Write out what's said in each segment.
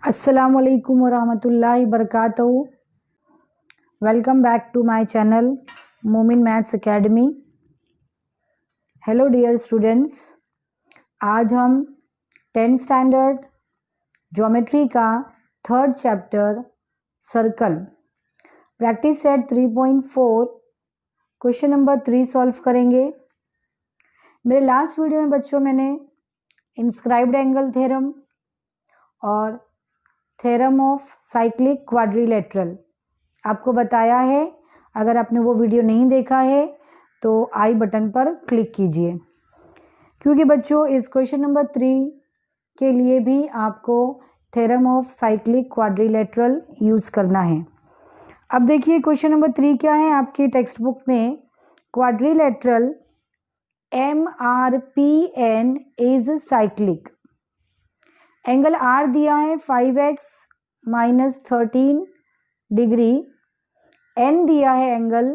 अस्सलामुअलैकुम वरहमतुल्लाहि बरकातहू। Welcome back to my channel Momin maths academy. Hello dear students, आज हम 10th स्टैंडर्ड ज्योमेट्री का third chapter circle practice set 3.4 question number 3 solve करेंगे। मेरे लास्ट वीडियो में बच्चों मैंने इंस्क्राइब्ड एंगल थ्योरम और थ्योरम ऑफ साइक्लिक क्वाड्रिलेटरल आपको बताया है। अगर आपने वो वीडियो नहीं देखा है तो आई बटन पर क्लिक कीजिए, क्योंकि बच्चों इस क्वेश्चन नंबर 3 के लिए भी आपको theorem of cyclic quadrilateral use करना है। अब देखिए क्वेश्चन नंबर 3 क्या है आपकी टेक्स्ट बुक में। Quadrilateral MRPN is cyclic. Angle R दिया है 5x माइनस 13 डिग्री, एन दिया है angle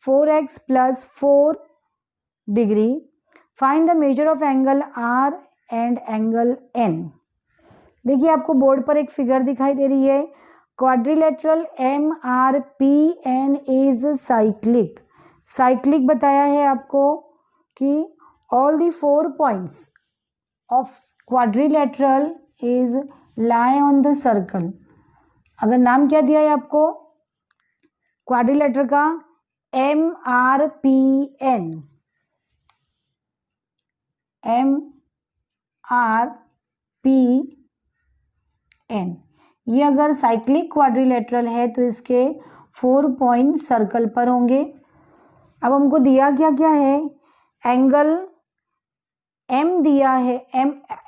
4x plus 4 degree. Find the measure of angle R and angle N. देखिए आपको बोर्ड पर एक फिगर दिखाई दे रही है। Quadrilateral MRPN is cyclic. Cyclic बताया है आपको कि all the 4 points of quadrilateral is lie on the circle. अगर नाम क्या दिया है आपको क्वाड्रिलेटरल का, MRPN। ये अगर साइक्लिक क्वाड्रिलेटरल है तो इसके 4 पॉइंट सर्कल पर होंगे। अब हमको दिया क्या क्या है, एंगल M दिया है,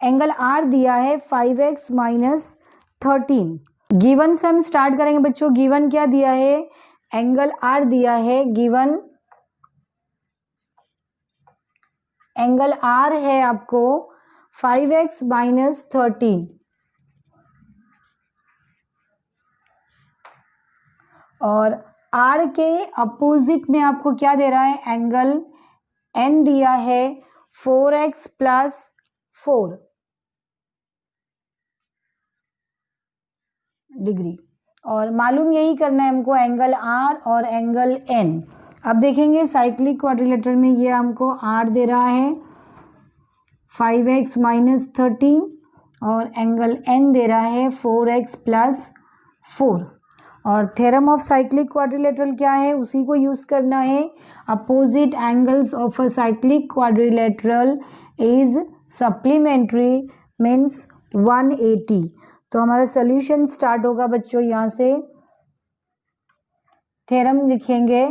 एंगल R दिया है 5x माइनस 13। गिवन से हम स्टार्ट करेंगे बच्चों। गिवन क्या दिया है, एंगल R दिया है। गिवन एंगल R है आपको 5x माइनस 13 और R के अपोजिट में आपको क्या दे रहा है, एंगल N दिया है 4x प्लस 4 डिग्री। और मालूम यही करना है हमको, एंगल R और एंगल N। अब देखेंगे साइक्लिक क्वाड्रिलेटरल में ये हमको R दे रहा है 5x माइनस 13 और एंगल N दे रहा है 4x प्लस 4। और थ्योरम ऑफ साइक्लिक क्वाड्रिलेटरल क्या है, उसी को यूज़ करना है। Opposite angles of a cyclic quadrilateral is supplementary means 180। तो हमारा सोल्यूशन स्टार्ट होगा बच्चों यहाँ से। थ्योरम लिखेंगे।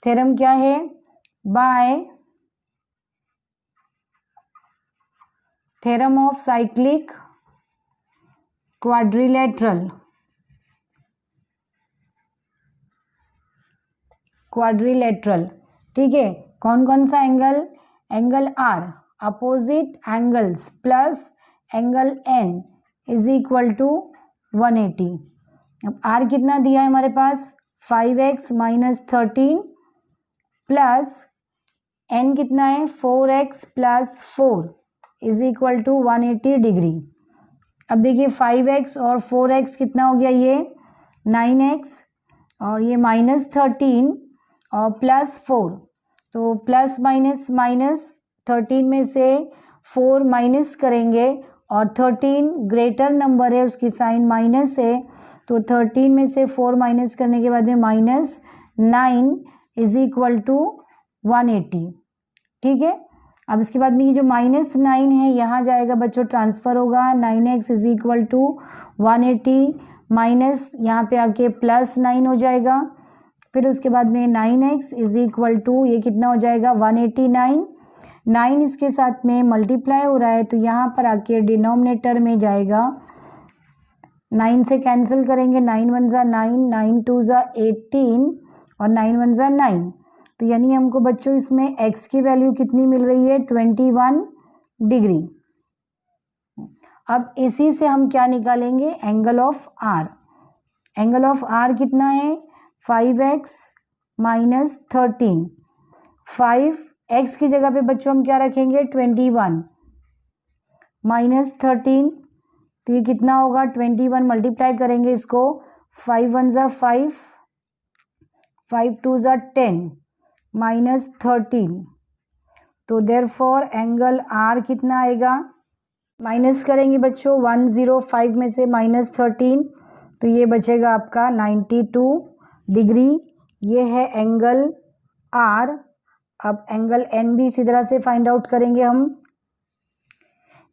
थ्योरम क्या है, by theorem of cyclic quadrilateral ठीक है। कौन कौन सा angle, angle R opposite angles plus angle N is equal to 180। अब R कितना दिया है हमारे पास, 5x माइनस 13 प्लस N कितना है 4x plus 4 is equal to 180 degree. अब देखिए 5x और 4x कितना हो गया, ये 9x और ये माइनस 13 और प्लस 4। तो प्लस माइनस माइनस 13 में से 4 माइनस करेंगे और 13 ग्रेटर नंबर है, उसकी साइन माइनस है। तो 13 में से 4 माइनस करने के बाद में माइनस 9 इज इक्वल टू 180। ठीक है। अब इसके बाद में ये जो माइनस 9 है यहाँ जाएगा बच्चों, ट्रांसफ़र होगा। 9x is equal to 180 minus यहाँ पे आके प्लस 9 हो जाएगा। फिर उसके बाद में 9x इज इक्वल टू ये कितना हो जाएगा 189। 9 इसके साथ में मल्टीप्लाई हो रहा है तो यहाँ पर आके डिनोमिनेटर में जाएगा। 9 से कैंसिल करेंगे, 9 1 ज़ा 9, 9 2 ज़ा 18 और 9 1 ज़ा 9। तो यानी हमको बच्चों इसमें x की वैल्यू कितनी मिल रही है, 21 डिग्री। अब इसी से हम क्या निकालेंगे, angle of R। Angle of R कितना है, 5x माइनस 13। 5x की जगह पे बच्चों हम क्या रखेंगे, 21 माइनस 13 तो ये कितना होगा 21 मल्टीप्लाई करेंगे इसको 5 1 ज़ा 5 5 2 ज़ा 10 माइनस 13 तो देयरफॉर एंगल आर कितना आएगा माइनस करेंगे बच्चों 105 में से माइनस 13 तो ये बचेगा आपका 92 डिग्री। ये है एंगल आर। अब एंगल एन भी इसी तरह से फाइंड आउट करेंगे हम।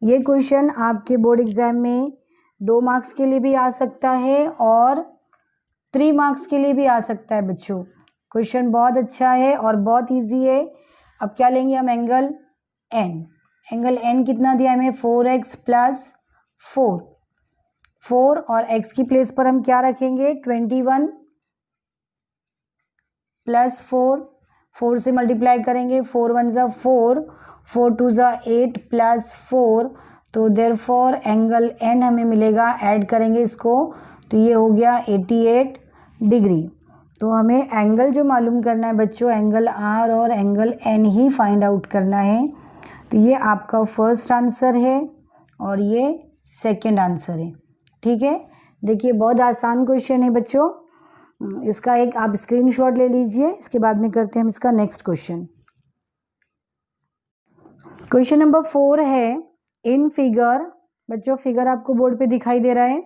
ये क्वेश्चन आपके बोर्ड एग्जाम में 2 मार्क्स के लिए भी आ सकता है और 3 मार्क्स के लिए भी आ सकता है बच्चों। क्वेश्चन बहुत अच्छा है और बहुत इजी है। अब क्या लेंगे हम एंगल एन। एंगल एन कितना दिया हमें 4x प्लस 4 और x की प्लेस पर हम क्या रखेंगे 21 प्लस 4 से मल्टीप्लाई करेंगे 4 1 ज़ा 4 4 2 ज़ा 8 प्लस 4 तो देयरफॉर एंगल एन हमें मिलेगा, ऐड करेंगे इसको तो ये हो गया 88 डिग्री। तो हमें एंगल जो मालूम करना है बच्चों एंगल आर और एंगल एन ही फाइंड आउट करना है। तो ये आपका फर्स्ट आंसर है और ये सेकंड आंसर है। ठीक है, देखिए बहुत आसान क्वेश्चन है बच्चों। इसका एक आप स्क्रीनशॉट ले लीजिए। इसके बाद में करते हैं हम इसका नेक्स्ट क्वेश्चन। क्वेश्चन नंबर 4 है इन फिगर। बच्चों फिगर आपको बोर्ड पे दिखाई दे रहा है।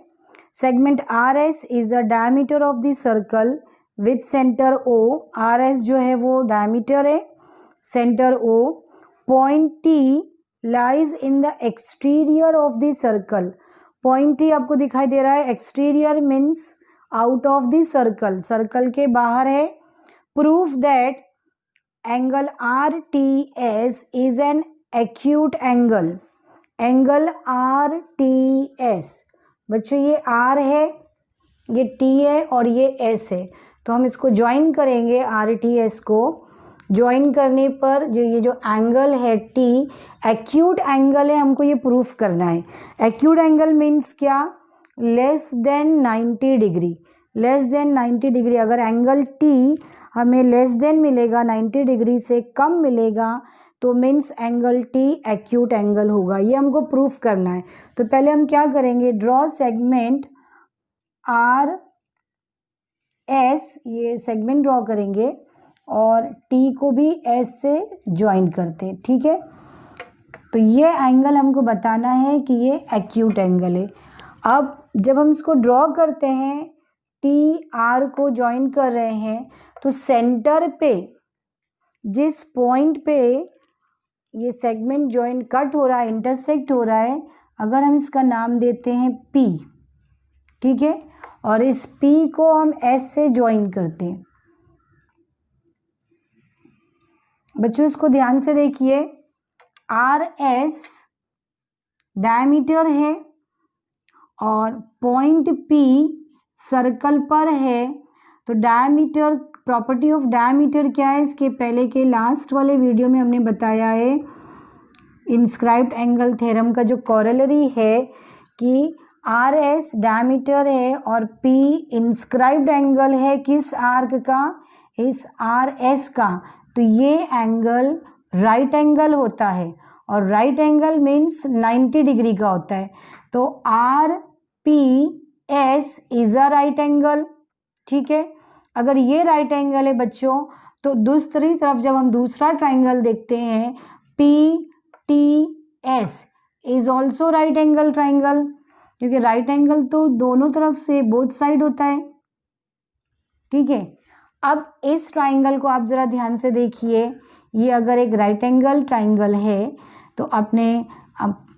Segment R S is the diameter of the circle with centre O. R S जो है वो डायमीटर है, centre O. Point T lies in the exterior of the circle. Point T आपको दिखाई दे रहा है, exterior means out of the circle, circle के बाहर है। Proof that angle R T S is an acute angle. Angle R T S बच्चों ये आर है, ये टी है और ये एस है, तो हम इसको ज्वाइन करेंगे। आर टी एस को ज्वाइन करने पर जो ये जो एंगल है टी एक्यूट एंगल है, हमको ये प्रूफ करना है। एक्यूट एंगल मीन्स क्या, less than 90 degree. Less than 90 degree अगर एंगल टी हमें लेस देन मिलेगा, 90 डिग्री से कम मिलेगा तो means angle T acute angle होगा। ये हमको प्रूफ करना है। तो पहले हम क्या करेंगे, ड्रॉ सेगमेंट आर एस, ये सेगमेंट ड्रॉ करेंगे और टी को भी एस से ज्वाइन करते हैं। ठीक है, तो ये एंगल हमको बताना है कि ये एक्यूट एंगल है। अब जब हम इसको ड्रॉ करते हैं, टी आर को ज्वाइन कर रहे हैं, तो सेंटर पे जिस पॉइंट पे ये सेगमेंट ज्वाइन कट हो रहा है, इंटरसेक्ट हो रहा है, अगर हम इसका नाम देते हैं पी, ठीक है, और इस पी को हम एस से ज्वाइन करते हैं। बच्चों इसको ध्यान से देखिए, आर एस डायमीटर है और पॉइंट पी सर्कल पर है। तो डायमीटर, प्रॉपर्टी ऑफ डायमीटर क्या है, इसके पहले के लास्ट वाले वीडियो में हमने बताया है इंस्क्राइब्ड एंगल थ्योरम का जो कॉरेलरी है कि आर एस डायमीटर है और पी इंस्क्राइब्ड एंगल है किस आर्क का, इस आर एस का। तो ये एंगल राइट एंगल होता है और राइट एंगल मीन्स 90 डिग्री का होता है। तो are P S is a right angle. ठीक है, अगर ये राइट एंगल है बच्चों, तो दूसरी तरफ जब हम दूसरा ट्राइंगल देखते हैं P T S is also right angle triangle, क्योंकि राइट एंगल तो दोनों तरफ से बोथ साइड होता है। ठीक है, अब इस ट्राइंगल को आप ज़रा ध्यान से देखिए। ये अगर एक राइट एंगल ट्राइंगल है तो आपने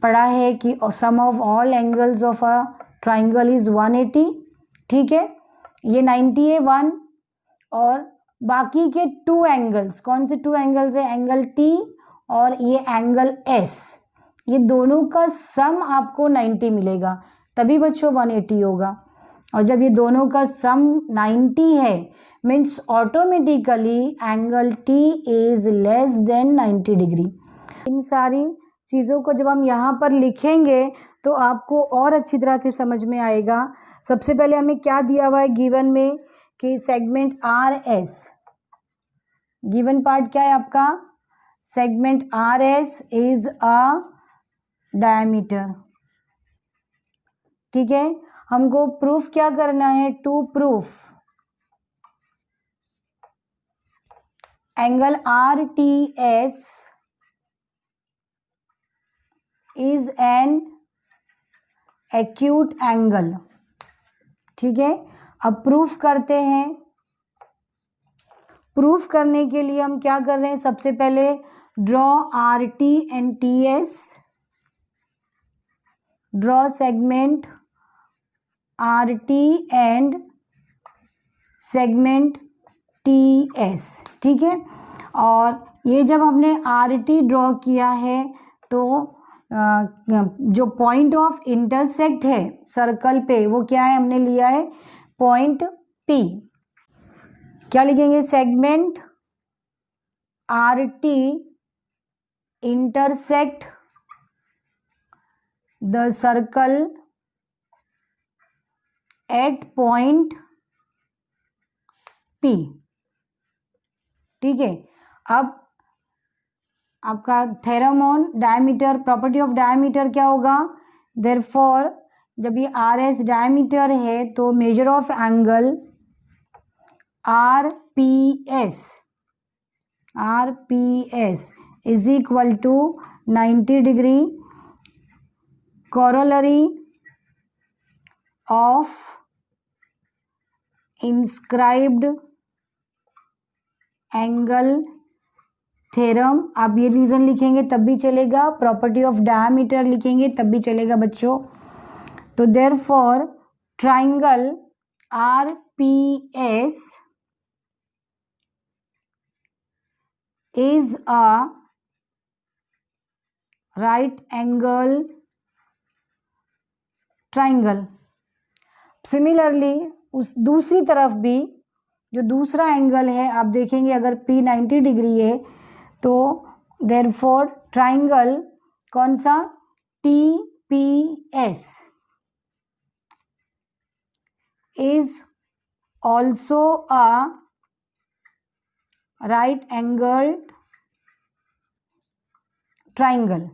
पढ़ा है कि sum of all angles of a triangle is 180। ठीक है, ये 90 है 1, और बाकी के 2 एंगल्स, कौन से 2 एंगल्स है, एंगल टी और ये एंगल एस, ये दोनों का सम आपको 90 मिलेगा, तभी बच्चों 180 होगा। और जब ये दोनों का सम 90 है means automatically angle T is less than 90 degree. इन सारी चीज़ों को जब हम यहाँ पर लिखेंगे तो आपको और अच्छी तरह से समझ में आएगा। सबसे पहले हमें क्या दिया हुआ है गिवन में कि segment R S, given part क्या है आपका, segment R S is a diameter. ठीक है, हमको प्रूफ क्या करना है, to proof angle R T S is an acute angle. ठीक है, अब प्रूफ करते हैं। प्रूफ करने के लिए हम क्या कर रहे हैं, सबसे पहले draw R T and T S, draw segment R T and segment T S. ठीक है, और ये जब हमने आर टी ड्रॉ किया है तो जो पॉइंट ऑफ इंटरसेक्ट है सर्कल पे वो क्या है, हमने लिया है पॉइंट पी। क्या लिखेंगे, segment R T intersect the circle eight point P. ठीक है, अब आपका theorem on diameter, property of diameter क्या होगा, देयरफॉर जब ये आर एस डायमीटर है तो measure of angle R P S is equal to 90 degree corollary of inscribed angle theorem. आप ये रीजन लिखेंगे तब भी चलेगा, प्रॉपर्टी ऑफ डायमीटर लिखेंगे तब भी चलेगा बच्चों। तो therefore triangle are P S is a right angle triangle. Similarly उस दूसरी तरफ भी जो दूसरा एंगल है आप देखेंगे, अगर P 90 डिग्री है तो देयरफॉर ट्राइंगल कौन सा, TPS is also a right angle triangle.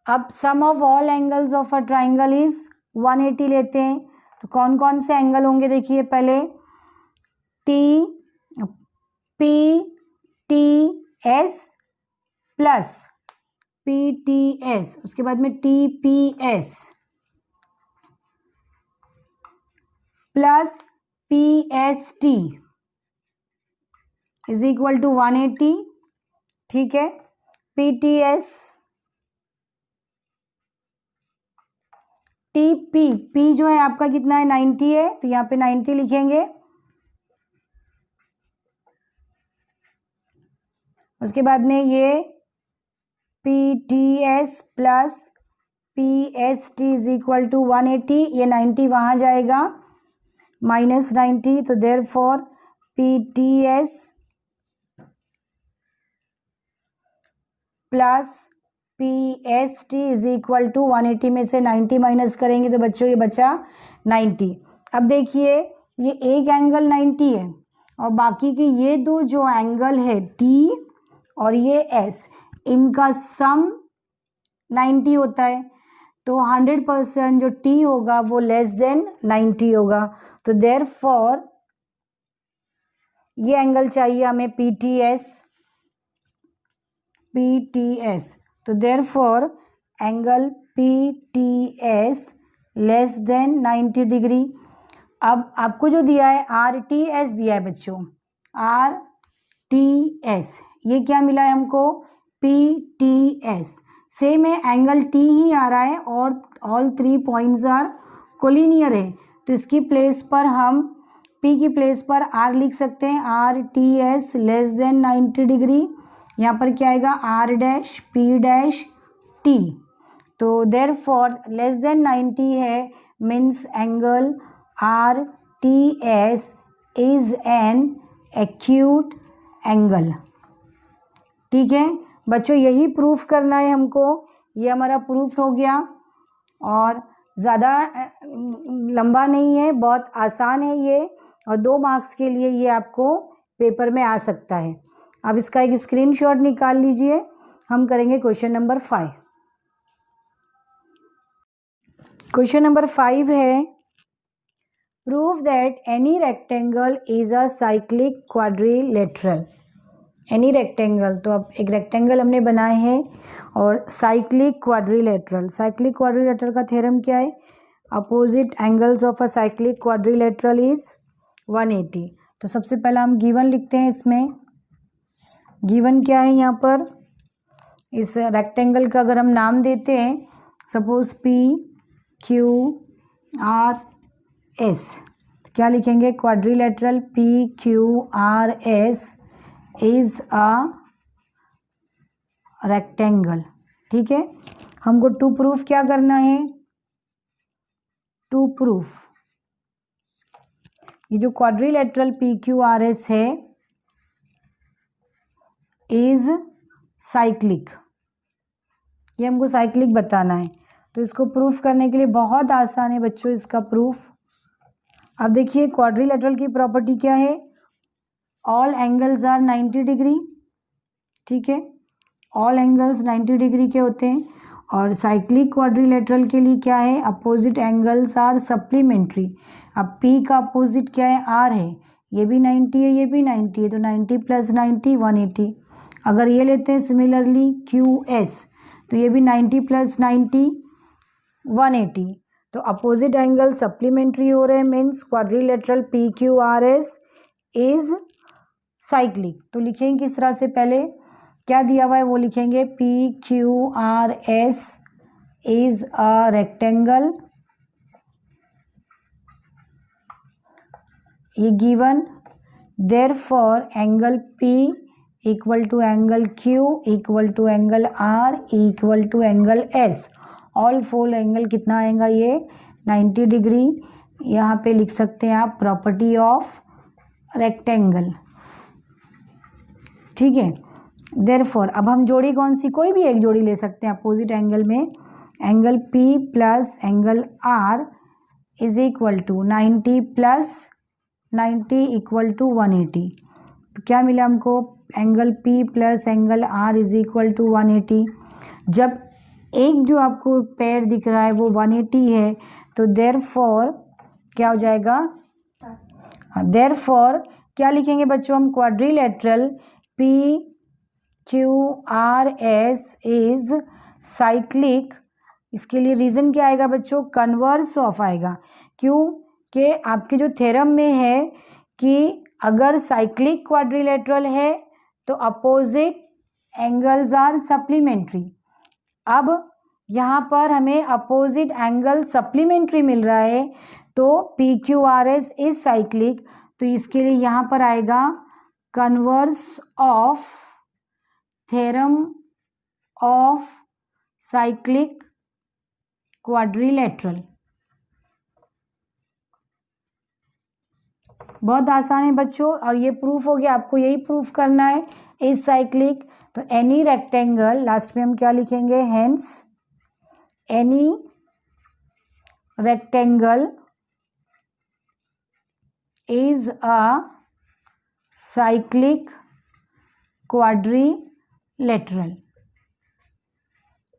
अब sum of all angles of a triangle is 180 लेते हैं, तो कौन कौन से एंगल होंगे देखिए, पहले PTS प्लस PTS, उसके बाद में TPS plus PST is equal to 180। ठीक है, PTS P जो है आपका कितना है, 90 है, तो यहाँ पे 90 लिखेंगे। उसके बाद में ये PTS plus PST is equal to 180, ये 90 वहाँ जाएगा माइनस 90, तो therefore PTS plus PST is equal to 180 में से 90 माइनस करेंगे तो बच्चों ये बचा 90। अब देखिए ये एक एंगल 90 है और बाकी के ये दो जो एंगल है T और ये S, इनका सम 90 होता है, तो 100% जो T होगा वो लेस देन 90 होगा, तो देयरफॉर ये एंगल चाहिए हमें PTS। तो therefore angle PTS less than 90 degree. अब आपको जो दिया है RTS दिया है बच्चों, RTS, ये क्या मिला है हमको, PTS। सेम है, एंगल T ही आ रहा है और ऑल 3 पॉइंट्स आर कोलिनियर है, तो इसकी प्लेस पर हम P की प्लेस पर R लिख सकते हैं, RTS लेस देन 90 डिग्री। यहाँ पर क्या आएगा, R dash P dash T, तो देयरफॉर लेस देन 90 है, means angle RTS is an acute angle. ठीक है बच्चों, यही प्रूफ करना है हमको, ये हमारा प्रूफ हो गया और ज़्यादा लंबा नहीं है, बहुत आसान है ये, और 2 मार्क्स के लिए ये आपको पेपर में आ सकता है। अब इसका एक स्क्रीनशॉट निकाल लीजिए, हम करेंगे क्वेश्चन नंबर 5। क्वेश्चन नंबर 5 है, prove that any rectangle is a cyclic quadrilateral. Any rectangle, तो अब एक रेक्टेंगल हमने बनाए हैं और साइक्लिक क्वाड्रिलेटरल। साइक्लिक क्वाड्रिलेटरल का थ्योरम क्या है? Opposite angles of a cyclic quadrilateral is 180। तो सबसे पहला हम गिवन लिखते हैं। इसमें गिवन क्या है? यहाँ पर इस रेक्टेंगल का अगर हम नाम देते हैं, suppose P Q R S, तो क्या लिखेंगे? Quadrilateral P Q R S is a rectangle. ठीक है, हमको टू प्रूफ क्या करना है? टू प्रूफ ये जो quadrilateral P Q R S है इज साइक्लिक, ये हमको साइक्लिक बताना है। तो इसको प्रूफ करने के लिए बहुत आसान है बच्चों इसका प्रूफ। अब देखिए क्वाड्रिलेटरल की प्रॉपर्टी क्या है? All angles are 90 degree. ठीक है, ऑल एंगल्स 90 डिग्री के होते हैं। और साइक्लिक क्वाड्रिलेटरल के लिए क्या है? Opposite angles are supplementary. अब P का अपोजिट क्या है? R है। ये भी 90 है, ये भी 90 है, तो 90 + 90 180। अगर ये लेते हैं सिमिलरली QS, तो ये भी 90 + 90 180। तो अपोजिट एंगल सप्लीमेंट्री हो रहे हैं, means quadrilateral PQRS is cyclic. तो लिखेंगे किस तरह से? पहले क्या दिया हुआ है वो लिखेंगे, PQRS इज अ रेक्टेंगल, ये given. Therefore angle P equal to angle Q equal to angle R equal to angle S। All four angle कितना आएगा? ये 90 डिग्री। यहाँ पे लिख सकते हैं आप प्रॉपर्टी ऑफ रेक्टेंगल। ठीक है, देयरफॉर अब हम जोड़ी कौन सी? कोई भी एक जोड़ी ले सकते हैं अपोजिट एंगल में। Angle P plus angle R is equal to 90 + 90 equal to 180। तो क्या मिला हमको? Angle P plus angle R is equal to 180। जब एक जो आपको पेयर दिख रहा है वो 180 है, तो देयरफॉर क्या हो जाएगा? देयरफॉर क्या लिखेंगे बच्चों हम? Quadrilateral PQRS is cyclic. इसके लिए रीज़न क्या आएगा बच्चों? कन्वर्स ऑफ आएगा। क्यों? कि आपके जो थ्योरम में है कि अगर साइक्लिक क्वाड्रिलेटरल है तो अपोजिट एंगल्स आर सप्लीमेंट्री। अब यहाँ पर हमें अपोजिट एंगल सप्लीमेंट्री मिल रहा है, तो PQRS इज साइक्लिक। तो इसके लिए यहाँ पर आएगा converse of theorem of cyclic quadrilateral. बहुत आसान है बच्चों, और ये प्रूफ हो गया। आपको यही प्रूफ करना है इज साइक्लिक। तो एनी रेक्टेंगल, लास्ट में हम क्या लिखेंगे? Hence any rectangle is a cyclic quadrilateral.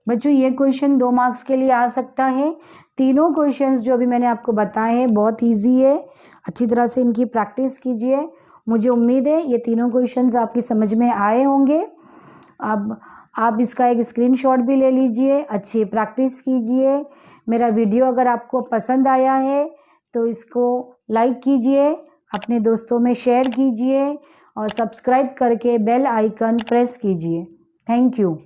बच्चों ये क्वेश्चन 2 मार्क्स के लिए आ सकता है। तीनों क्वेश्चंस जो अभी मैंने आपको बताए हैं बहुत इजी है, अच्छी तरह से इनकी प्रैक्टिस कीजिए। मुझे उम्मीद है ये तीनों क्वेश्चंस आपकी समझ में आए होंगे। अब आप इसका एक स्क्रीनशॉट भी ले लीजिए, अच्छी प्रैक्टिस कीजिए। मेरा वीडियो अगर आपको पसंद आया है तो इसको लाइक कीजिए, अपने दोस्तों में शेयर कीजिए और सब्सक्राइब करके बेल आइकन प्रेस कीजिए। Thank you.